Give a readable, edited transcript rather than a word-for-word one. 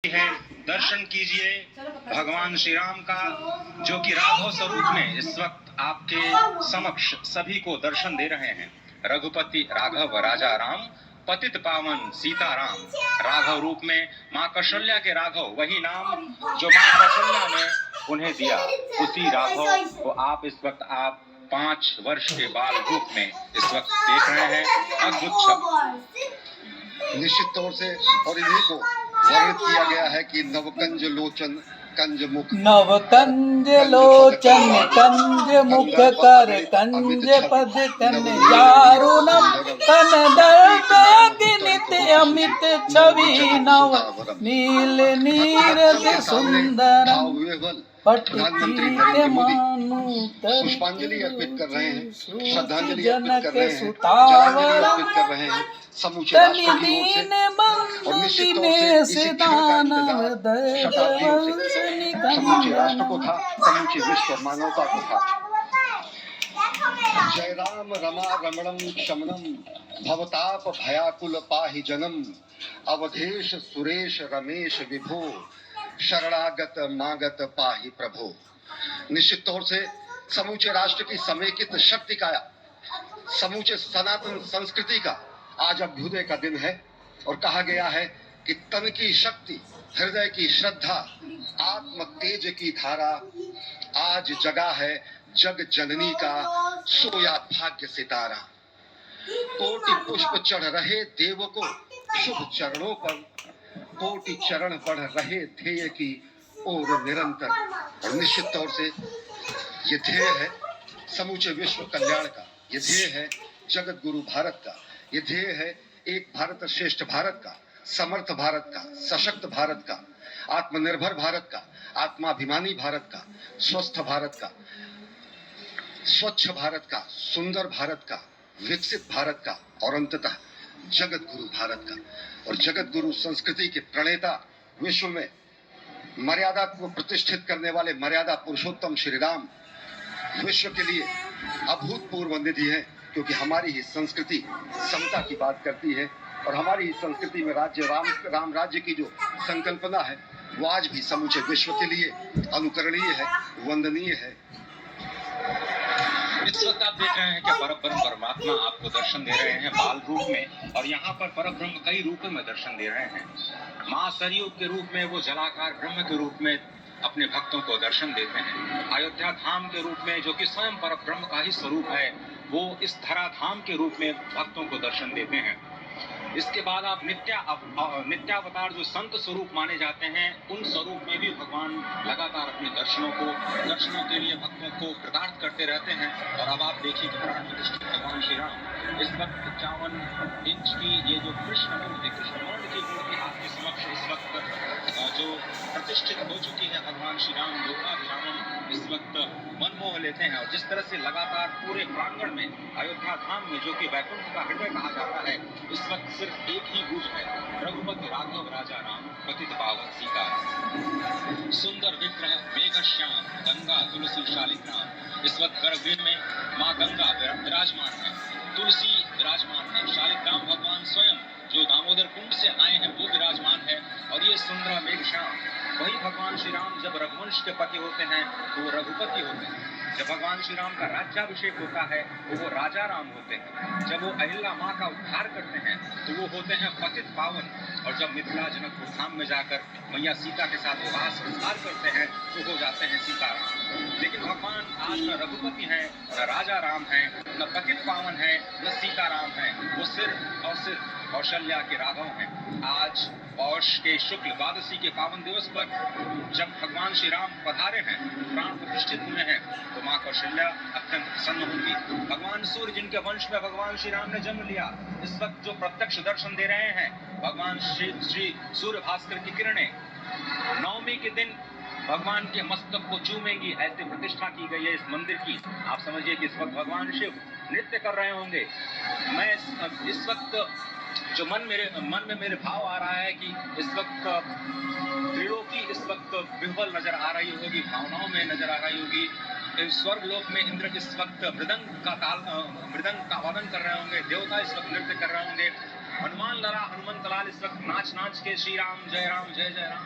है, दर्शन कीजिए भगवान श्री राम का, जो कि राघव स्वरूप में इस वक्त आपके समक्ष सभी को दर्शन दे रहे हैं। रघुपति राघव राजा राम, पतित पावन सीताराम। राघव रूप में माँ कौशल्या के राघव, वही नाम जो माँ कौशल्या ने उन्हें दिया, उसी राघव को आप इस वक्त 5 वर्ष के बाल रूप में इस वक्त देख रहे हैं। अद्भुत शब्द निश्चित तौर से, और इन्हीं को वर्णित किया गया है कि नवकंज लोचन कंज मुख, नवकंज लोचन कंज मुख कर कंज पद कन जारुणम तन दर्दिनित अमित छवि नव नील नीरद सुंदरम प्रधानमंत्री नरेंद्र मोदी पुष्पांजलि अर्पित कर रहे हैं, श्रद्धांजलि अर्पित कर रहे हैं, जलांजलि अर्पित कर रहे हैं समूचे राष्ट्र की ओर से। और निश्चित तौर से इसी क्षण का इंतजार शताब्दियों से समूचे राष्ट्र को था, समूचे विश्व और मानवता को था। जय राम रमा रमणम शमनम भवताप भयाकुल पाहि जनम, अवधेश सुरेश रमेश विभो शरणागत मागत पाहि प्रभो। निश्चित तौर से समूचे राष्ट्र की समेकित शक्ति का, समूचे सनातन संस्कृति का आज अभ्युदय का दिन है। और कहा गया है कि तन की शक्ति, हृदय की श्रद्धा, आत्म तेज की धारा आज जगा है जग जननी का सोया भाग्य सितारा। कोटि पुष्प चढ़ रहे देव को शुभ चरणों पर, कोटि चरण बढ़ रहे ध्येय की ओर निरंतर। और निश्चित तौर से ये ध्येय है समूचे विश्व कल्याण का, ये ध्येय है जगत गुरु भारत का, ये ध्येय है एक भारत श्रेष्ठ भारत का, समर्थ भारत का, सशक्त भारत का, आत्मनिर्भर भारत का, आत्माभिमानी भारत का, स्वस्थ भारत का, स्वच्छ भारत का, सुंदर भारत का, विकसित भारत का, और अंततः जगत गुरु भारत का। और जगत गुरु संस्कृति के प्रणेता, विश्व में मर्यादा को प्रतिष्ठित करने वाले मर्यादा पुरुषोत्तम श्री राम विश्व के लिए अभूतपूर्व निधि है, क्योंकि हमारी ही संस्कृति समता की बात करती है। और हमारी ही संस्कृति में राज्य राम राज्य की जो संकल्पना है वो आज भी समूचे विश्व के लिए अनुकरणीय है, वंदनीय है। इस वक्त आप देख रहे हैं कि परब्रह्म परमात्मा आपको दर्शन दे रहे हैं बाल रूप में, और यहाँ पर परब्रह्म कई रूपों में दर्शन दे रहे हैं। माँ सरयू के रूप में वो जलाकार ब्रह्म के रूप में अपने भक्तों को दर्शन देते हैं। अयोध्या धाम के रूप में, जो कि स्वयं परब्रह्म का ही स्वरूप है, वो इस धरा धाम के रूप में भक्तों को दर्शन देते हैं। इसके बाद आप नित्यावतार जो संत स्वरूप माने जाते हैं, उन स्वरूप में भी भगवान लगातार अपने दर्शनों के लिए भक्तों को कृतार्थ करते रहते हैं। और अब आप देखिए कि प्राण प्रतिष्ठित भगवान श्री राम इस वक्त 55 इंच की ये जो कृष्ण मूर्ति की मूर्ति आपके समक्ष इस वक्त जो प्रतिष्ठित हो चुकी है, भगवान श्री राम लोकाभिरामम इस वक्त मनमोह लेते हैं। और जिस तरह से लगातार पूरे प्रांगण में अयोध्या धाम में, जो कि वैकुंठ का हृदय कहा जाता है, इस वक्त सिर्फ एक ही गूंज है, रघुपति राघव राजा राम, पतित पावन सीता। सुंदर विग्रह मेघ श्याम, गंगा तुलसी शालिग्राम। इस वक्त गर्भगृह में माँ गंगा विराजमान है, तुलसी विराजमान है, शालिग्राम भगवान स्वयं जो दामोदर कुंड से आए हैं वो विराजमान है। और ये सुंदर मेघ श्याम, वही भगवान श्री राम जब रघुवंश के पति होते हैं तो वो रघुपति होते हैं। जब भगवान श्री राम का राज्याभिषेक होता है तो वो राजा राम होते हैं। जब वो अहिल्या माँ का उद्धार करते हैं तो वो होते हैं पतित पावन। और जब मिथिला जनकपुर धाम में जाकर मैया सीता के साथ विवाह संस्कार करते हैं तो हो जाते हैं सीताराम। लेकिन भगवान आज न रघुपति हैं, न राजा राम हैं, न पतित पावन है, न सीताराम है, वो सिर्फ और सिर्फ कौशल्या के राघव हैं। आज पौष के शुक्ल द्वादशी के पावन दिवस पर जब भगवान श्री राम पधारे हैं, प्राण प्रतिष्ठित हुए हैं, तो माँ कौशल्या अत्यंत प्रसन्न होंगी। भगवान सूर्य जिनके वंश में भगवान श्री राम ने जन्म लिया, इस वक्त जो प्रत्यक्ष दर्शन दे रहे हैं, भगवान श्री सूर्य भास्कर की किरणें नवमी के दिन भगवान के मस्तक को चूमेंगी, ऐसी प्रतिष्ठा की गई है इस मंदिर की। आप समझिए कि इस वक्त भगवान शिव नृत्य कर रहे होंगे। मैं इस वक्त जो मन में मेरे भाव आ रहा है कि इस वक्त त्रिलोकी इस वक्त विह्वल नजर आ रही होगी, भावनाओं में नजर आ रही होगी। स्वर्ग लोक में इंद्र इस वक्त मृदंग का वादन कर रहे होंगे, देवता इस वक्त नृत्य कर रहे होंगे। हनुमान लड़ा हनुमंत लाल इस वक्त नाच नाच के श्री राम जय जय राम।